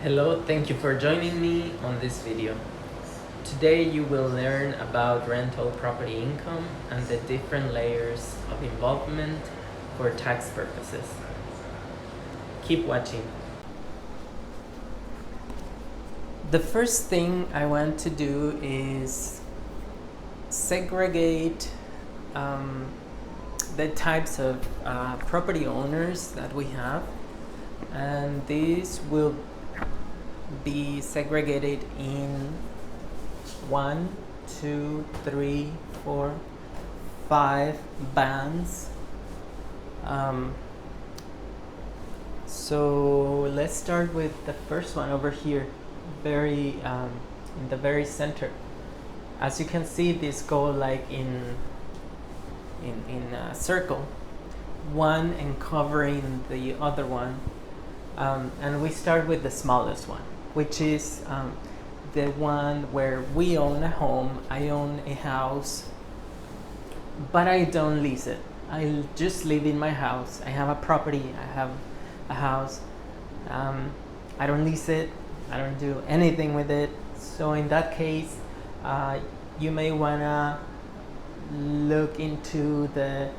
Hello, thank you for joining me on this video. Today you will learn about rental property income and the different layers of involvement for tax purposes. Keep watching. The first thing I want to do is segregate the types of property owners that we have, and these will be segregated in 1, 2, 3, 4, 5 bands. So let's start with the first one over here, in the very center. As you can see, these go like in a circle, one and covering the other one, and we start with the smallest one, which is the one where we own a home. I own a house, but I don't lease it. I just live in my house. I have a property, I have a house. I don't lease it, I don't do anything with it. So in that case, you may wanna look into the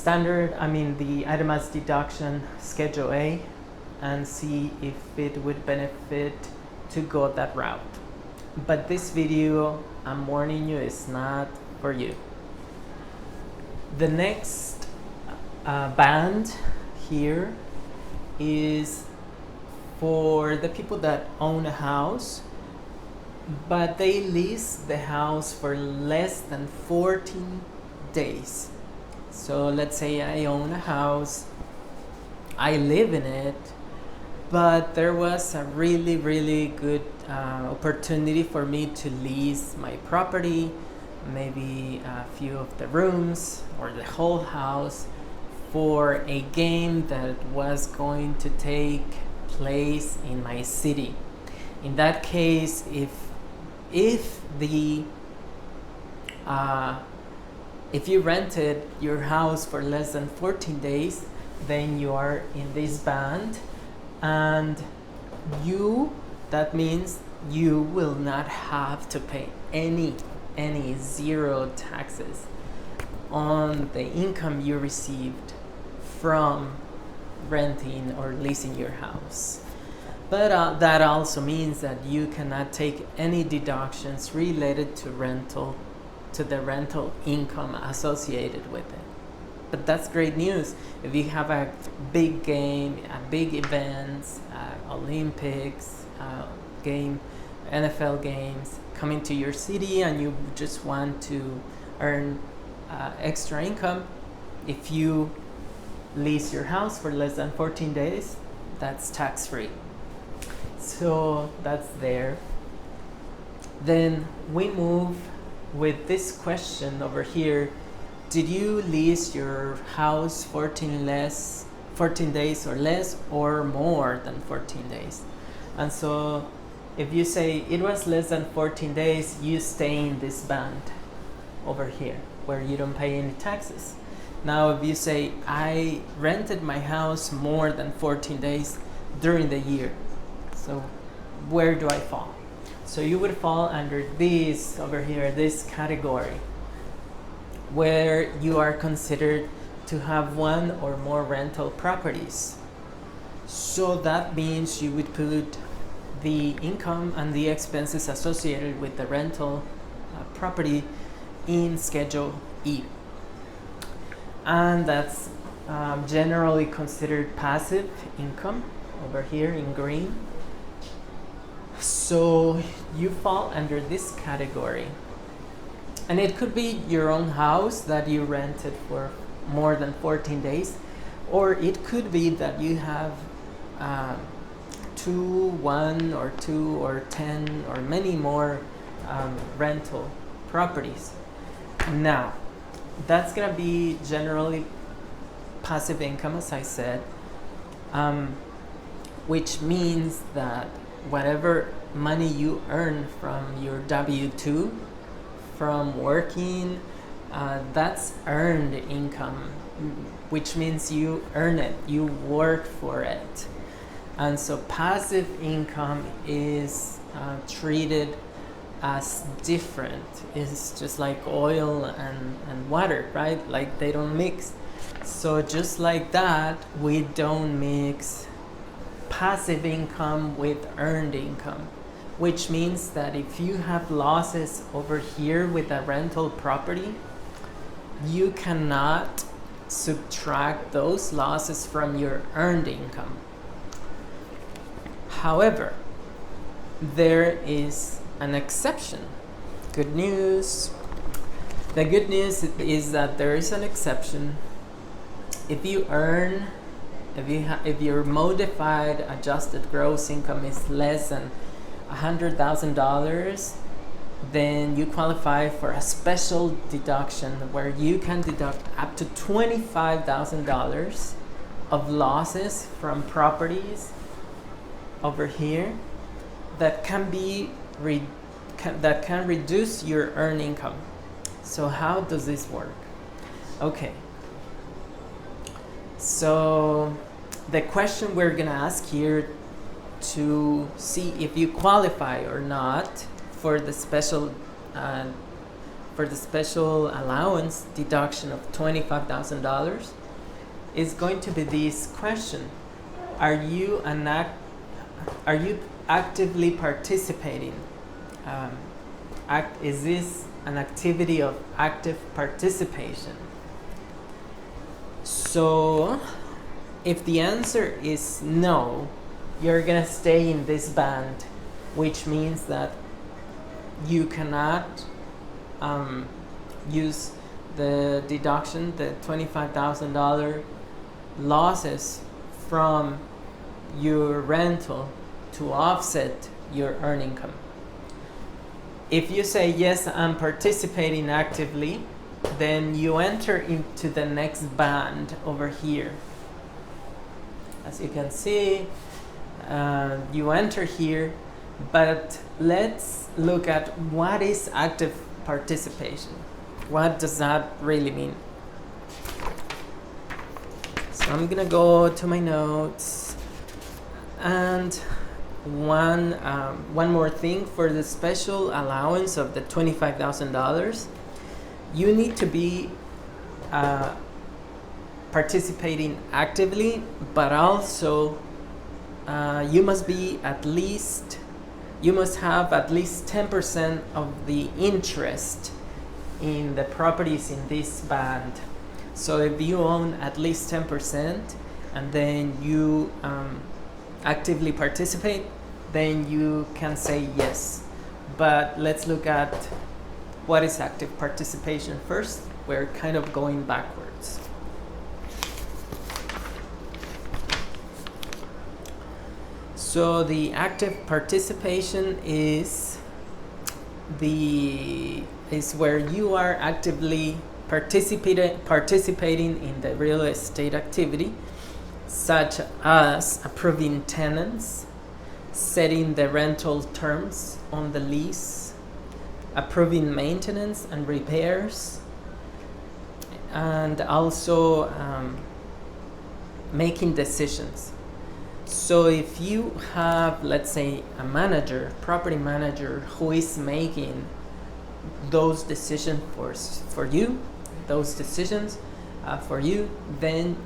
the itemized deduction Schedule A, and see if it would benefit to go that route. But this video, I'm warning you, is not for you. The next band here is for the people that own a house, but they lease the house for less than 14 days. So let's say I own a house, I live in it, but there was a really good opportunity for me to lease my property, maybe a few of the rooms or the whole house, for a game that was going to take place in my city. In that case, if you rented your house for less than 14 days, then you are in this band, and that means you will not have to pay any zero taxes on the income you received from renting or leasing your house. But that also means that you cannot take any deductions related to the rental income associated with it. But that's great news. If you have a big game, a big events, Olympics game, NFL games coming to your city, and you just want to earn extra income, if you lease your house for less than 14 days, that's tax-free. So that's there. Then we move with this question over here. Did you lease your house 14 days or less, or more than 14 days? And so if you say it was less than 14 days, you stay in this band over here where you don't pay any taxes. Now if you say I rented my house more than 14 days during the year, so where do I fall? So you would fall under this over here, this category, where you are considered to have one or more rental properties. So that means you would put the income and the expenses associated with the rental property in Schedule E. And that's generally considered passive income over here in green. So you fall under this category. And it could be your own house that you rented for more than 14 days, or it could be that you have 1 or 2 or 10 or many more rental properties. Now, that's gonna be generally passive income, as I said, which means that whatever money you earn from your W-2, from working, that's earned income, which means you earn it, you work for it. And so passive income is treated as different. It's just like oil and water, right? Like they don't mix. So just like that, we don't mix passive income with earned income, which means that if you have losses over here with a rental property, you cannot subtract those losses from your earned income. However, there is an exception. Good news. The good news is that there is an exception. If your modified adjusted gross income is less than $100,000, then you qualify for a special deduction where you can deduct up to $25,000 of losses from properties over here that can reduce your earned income. So how does this work? Okay. So the question we're gonna ask here to see if you qualify or not for the special allowance deduction of $25,000 is going to be this question: Are you actively participating? Is this an activity of active participation? So if the answer is no, you're gonna stay in this band, which means that you cannot use the deduction, the $25,000 losses from your rental to offset your earned income. If you say, yes, I'm participating actively, then you enter into the next band over here. As you can see, you enter here, but let's look at what is active participation. What does that really mean? So I'm gonna go to my notes, and one more thing for the special allowance of the $25,000, you need to be participating actively, but also you must have at least 10% of the interest in the properties in this band. So if you own at least 10% and then you actively participate, then you can say yes. But let's look at what is active participation first. We're kind of going backwards. So the active participation is where you are actively participating in the real estate activity, such as approving tenants, setting the rental terms on the lease, approving maintenance and repairs, and also making decisions. So if you have, let's say, a manager, property manager, who is making those decisions for you, then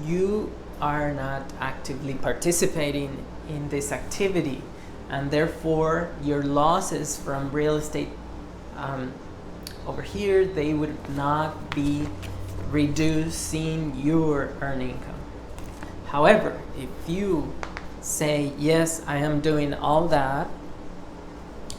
you are not actively participating in this activity, and therefore your losses from real estate over here, they would not be reducing your earned income. However, if you say, yes, I am doing all that,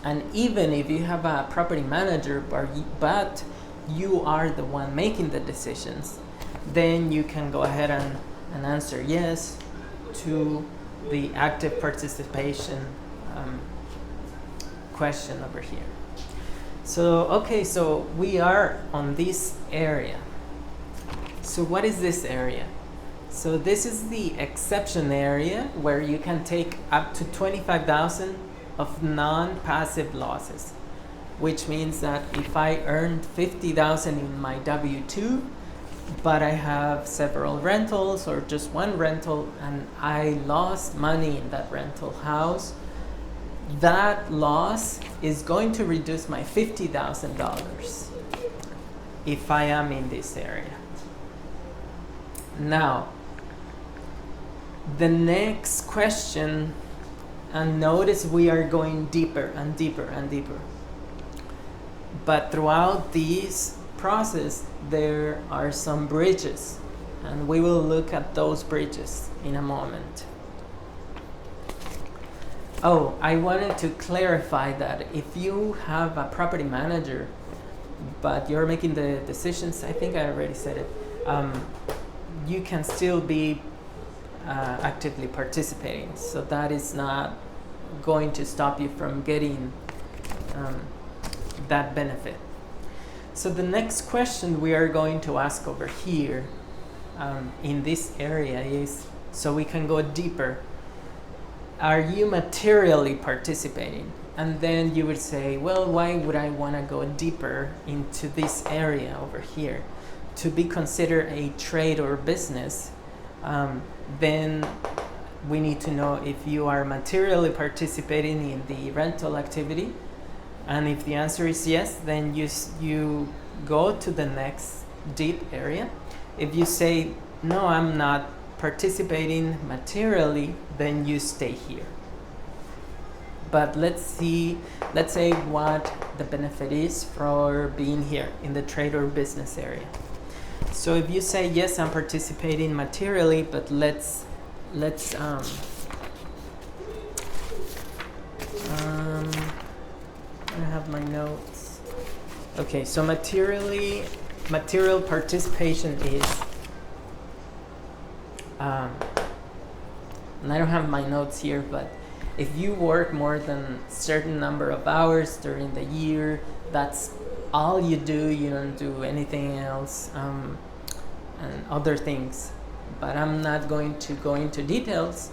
and even if you have a property manager, but you are the one making the decisions, then you can go ahead and answer yes to the active participation question over here. So, okay, so we are on this area. So what is this area? So this is the exception area where you can take up to $25,000 of non-passive losses, which means that if I earned $50,000 in my W-2, but I have several rentals or just one rental, and I lost money in that rental house, that loss is going to reduce my $50,000 if I am in this area. Now, the next question, and notice we are going deeper and deeper and deeper. But throughout this process, there are some bridges, and we will look at those bridges in a moment. Oh, I wanted to clarify that if you have a property manager, but you're making the decisions, I think I already said it, you can still be actively participating. So that is not going to stop you from getting that benefit. So the next question we are going to ask over here in this area is, so we can go deeper, are you materially participating? And then you would say, well, why would I want to go deeper into this area over here? To be considered a trade or business, then we need to know if you are materially participating in the rental activity. And if the answer is yes, then you go to the next deep area. If you say, no, I'm not participating materially, then you stay here. But let's say what the benefit is for being here in the trade or business area. So if you say, yes, I'm participating materially, but let's I have my notes. Okay, so material participation is, and I don't have my notes here, but if you work more than a certain number of hours during the year, that's all you do, you don't do anything else, and other things. But I'm not going to go into details.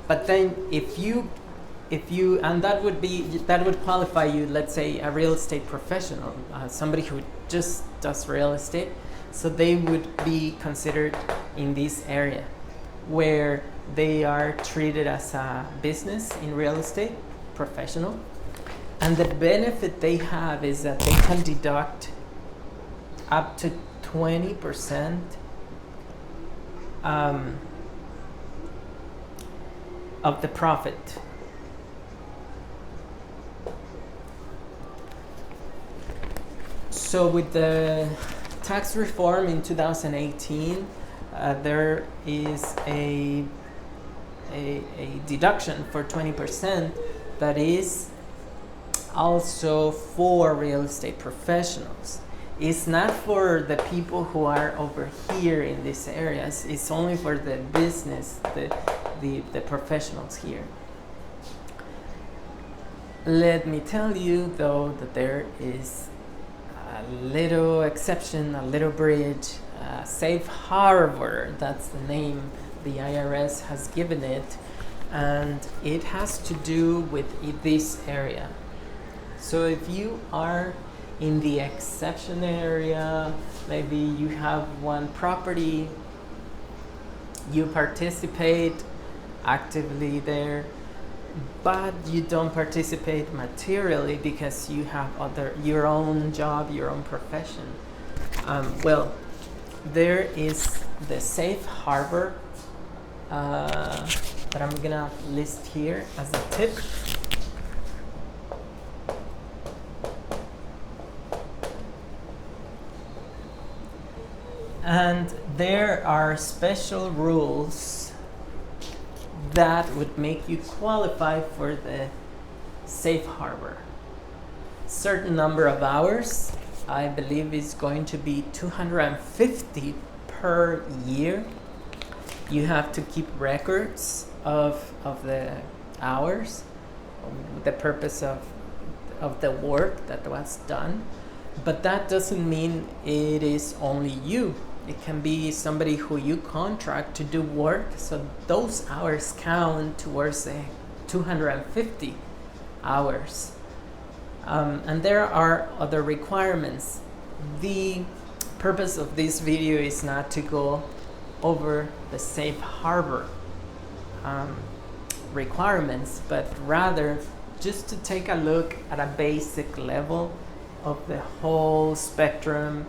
But then if you and that would qualify you, let's say a real estate professional, somebody who just does real estate, so they would be considered in this area where they are treated as a business in real estate professional, and the benefit they have is that they can deduct up to 20% of the profit. So with the tax reform in 2018, there is a deduction for 20% that is also for real estate professionals. It's not for the people who are over here in these areas. It's only for the business, the professionals here. Let me tell you, though, that there is a little exception, a little bridge, safe harbor, that's the name the IRS has given it, and it has to do with this area. So if you are in the exception area, maybe you have one property, you participate actively there, but you don't participate materially because you have your own job, your own profession. Well, there is the safe harbor that I'm gonna list here as a tip. And there are special rules that would make you qualify for the safe harbor. Certain number of hours, I believe is going to be 250 per year. You have to keep records of the hours, the purpose of the work that was done. But that doesn't mean it is only you. It can be somebody who you contract to do work, so those hours count towards the 250 hours. And there are other requirements. The purpose of this video is not to go over the safe harbor requirements, but rather just to take a look at a basic level of the whole spectrum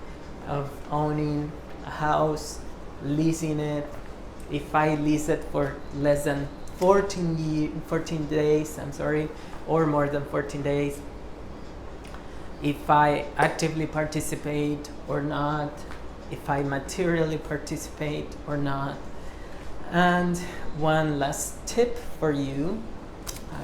of owning a house, leasing it. If I lease it for less than 14 days, or more than 14 days, if I actively participate or not, if I materially participate or not. And one last tip for you,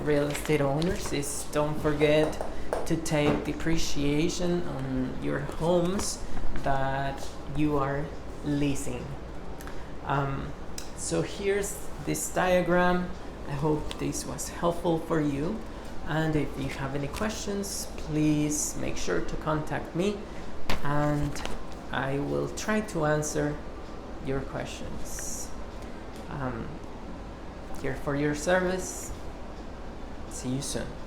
real estate owners, is don't forget to take depreciation on your homes that you are leasing. So here's this diagram. I hope this was helpful for you. And if you have any questions, please make sure to contact me and I will try to answer your questions. Here for your service. See you soon.